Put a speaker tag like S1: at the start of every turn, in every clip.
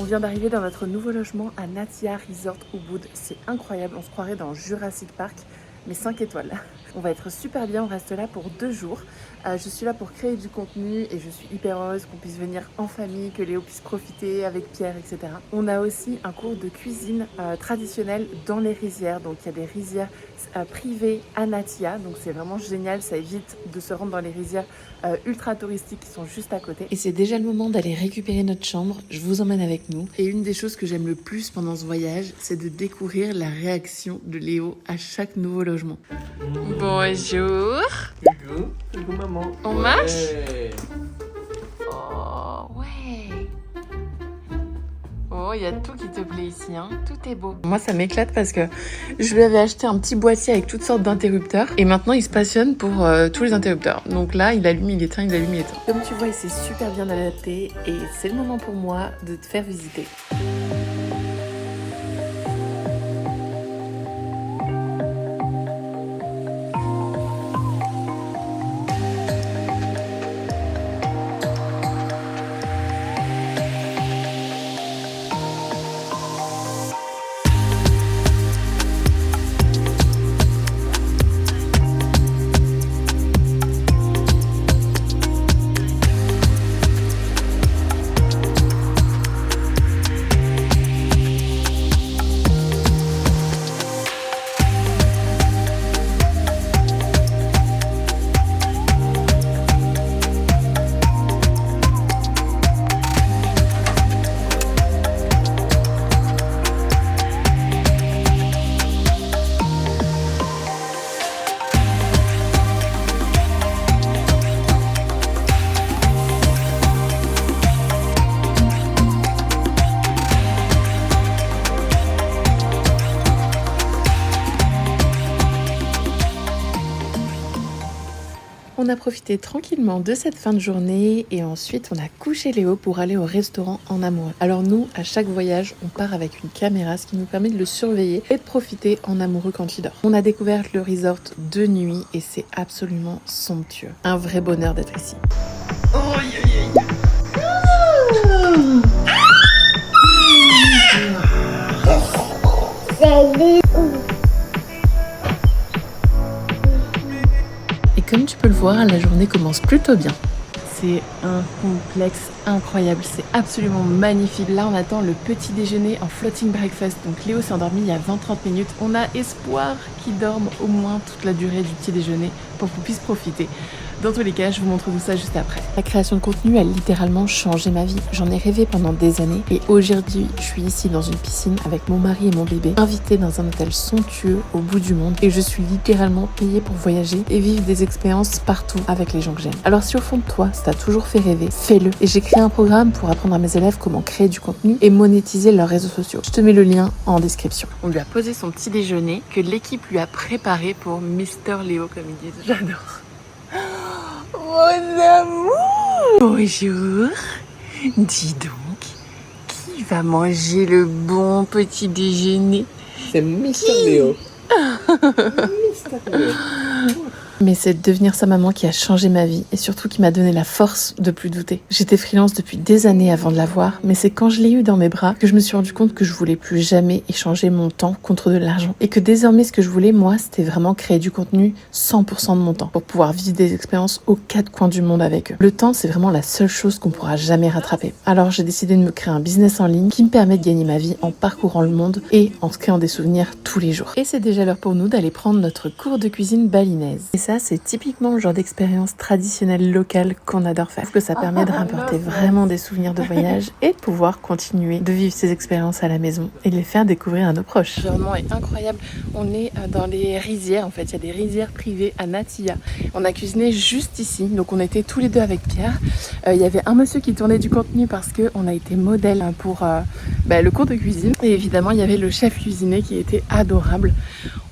S1: On vient d'arriver dans notre nouveau logement à Natia Resort Ubud. C'est incroyable, on se croirait dans Jurassic Park, mais 5 étoiles. On va être super bien, on reste là pour 2 jours. Je suis là pour créer du contenu et je suis hyper heureuse qu'on puisse venir en famille, que Léo puisse profiter avec Pierre, etc. On a aussi un cours de cuisine traditionnelle dans les rizières. Donc il y a des rizières privées à Natia, donc c'est vraiment génial, ça évite de se rendre dans les rizières ultra touristiques qui sont juste à côté. Et c'est déjà le moment d'aller récupérer notre chambre, je vous emmène avec nous. Et une des choses que j'aime le plus pendant ce voyage, c'est de découvrir la réaction de Léo à chaque nouveau logement. Bonjour.
S2: Coucou maman.
S1: On marche? Oh ouais. Oh, il y a tout qui te plaît ici, hein. Tout est beau. Moi, ça m'éclate parce que je lui avais acheté un petit boîtier avec toutes sortes d'interrupteurs. Et maintenant, il se passionne pour tous les interrupteurs. Donc là, il allume, il éteint, il allume, il éteint. Comme tu vois, il s'est super bien adapté. Et c'est le moment pour moi de te faire visiter. On a profité tranquillement de cette fin de journée et ensuite on a couché Léo pour aller au restaurant en amoureux. Alors nous, à chaque voyage, on part avec une caméra, ce qui nous permet de le surveiller et de profiter en amoureux quand il dort. On a découvert le resort de nuit et c'est absolument somptueux. Un vrai bonheur d'être ici. Et comme tu peux le voir, la journée commence plutôt bien. C'est un complexe incroyable, c'est absolument magnifique. Là, on attend le petit déjeuner en floating breakfast. Donc Léo s'est endormi il y a 20-30 minutes. On a espoir qu'il dorme au moins toute la durée du petit déjeuner pour qu'on puisse profiter. Dans tous les cas, je vous montre tout ça juste après. La création de contenu a littéralement changé ma vie. J'en ai rêvé pendant des années et aujourd'hui, je suis ici dans une piscine avec mon mari et mon bébé, invitée dans un hôtel somptueux au bout du monde et je suis littéralement payée pour voyager et vivre des expériences partout avec les gens que j'aime. Alors si au fond de toi, ça t'a toujours fait rêver, fais-le. Et j'ai créé un programme pour apprendre à mes élèves comment créer du contenu et monétiser leurs réseaux sociaux. Je te mets le lien en description. On lui a posé son petit déjeuner que l'équipe lui a préparé pour Mister Léo, comme ils disent. J'adore. Mon amour! Bonjour! Dis donc, qui va manger le bon petit déjeuner?
S2: C'est Mister Léo. Mister Léo.
S1: Mais c'est devenir sa maman qui a changé ma vie et surtout qui m'a donné la force de plus douter. J'étais freelance depuis des années avant de l'avoir, mais c'est quand je l'ai eu dans mes bras que je me suis rendu compte que je voulais plus jamais échanger mon temps contre de l'argent. Et que désormais, ce que je voulais, moi, c'était vraiment créer du contenu 100% de mon temps pour pouvoir vivre des expériences aux 4 coins du monde avec eux. Le temps, c'est vraiment la seule chose qu'on pourra jamais rattraper. Alors, j'ai décidé de me créer un business en ligne qui me permet de gagner ma vie en parcourant le monde et en se créant des souvenirs tous les jours. Et c'est déjà l'heure pour nous d'aller prendre notre cours de cuisine balinaise. Et ça, c'est typiquement le genre d'expérience traditionnelle locale qu'on adore faire. Parce que ça permet de rapporter vraiment des souvenirs de voyage et de pouvoir continuer de vivre ces expériences à la maison et de les faire découvrir à nos proches. L'environnement est incroyable. On est dans les rizières, en fait. Il y a des rizières privées à Natia. On a cuisiné juste ici. Donc on était tous les deux avec Pierre. Il y avait un monsieur qui tournait du contenu parce qu'on a été modèle pour le cours de cuisine. Et évidemment, il y avait le chef cuisinier qui était adorable.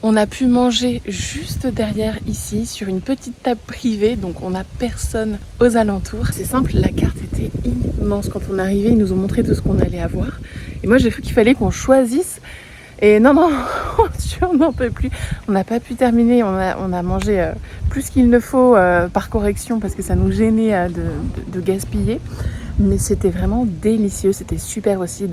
S1: On a pu manger juste derrière ici sur une petite table privée, donc on n'a personne aux alentours. C'est simple, la carte était immense. Quand on est arrivé, ils nous ont montré tout ce qu'on allait avoir. Et moi j'ai cru qu'il fallait qu'on choisisse. Et non, on n'en peut plus. On n'a pas pu terminer, on a mangé plus qu'il ne faut par correction parce que ça nous gênait de gaspiller. Mais c'était vraiment délicieux, c'était super aussi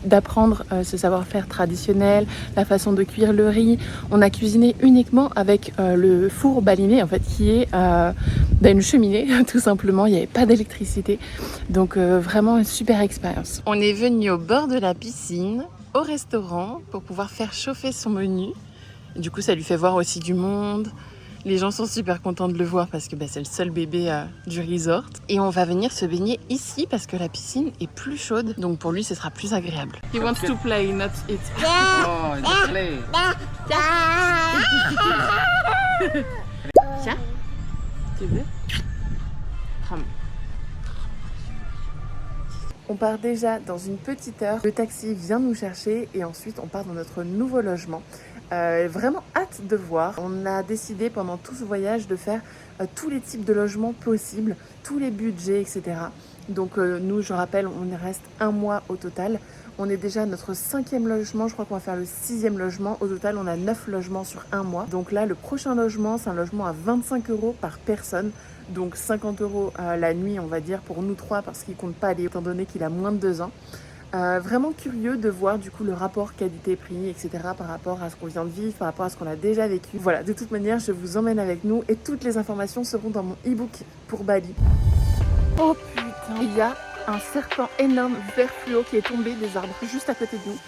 S1: d'apprendre ce savoir-faire traditionnel, la façon de cuire le riz. On a cuisiné uniquement avec le four balinais en fait qui est une cheminée tout simplement, il n'y avait pas d'électricité. Donc vraiment une super expérience. On est venu au bord de la piscine, au restaurant pour pouvoir faire chauffer son menu. Et du coup ça lui fait voir aussi du monde. Les gens sont super contents de le voir parce que c'est le seul bébé du resort. Et on va venir se baigner ici parce que la piscine est plus chaude. Donc pour lui, ce sera plus agréable. He wants to play, not it.
S2: Oh, il play.
S1: Tiens, tu veux? On part déjà dans une petite heure. Le taxi vient nous chercher et ensuite on part dans notre nouveau logement. Vraiment hâte de voir. On a décidé pendant tout ce voyage de faire tous les types de logements possibles, tous les budgets, etc. Donc nous, je rappelle, on reste 1 mois au total. On est déjà à notre 5e logement, je crois qu'on va faire le 6e logement. Au total, on a 9 logements sur 1 mois. Donc là, le prochain logement, c'est un logement à 25 € par personne. Donc 50 € la nuit, on va dire, pour nous 3, parce qu'il ne compte pas aller, étant donné qu'il a moins de 2 ans. Vraiment curieux de voir du coup le rapport qualité-prix, etc. par rapport à ce qu'on vient de vivre, par rapport à ce qu'on a déjà vécu. Voilà, de toute manière, je vous emmène avec nous et toutes les informations seront dans mon e-book pour Bali. Oh putain, il y a un serpent énorme vert fluo qui est tombé des arbres juste à côté de nous.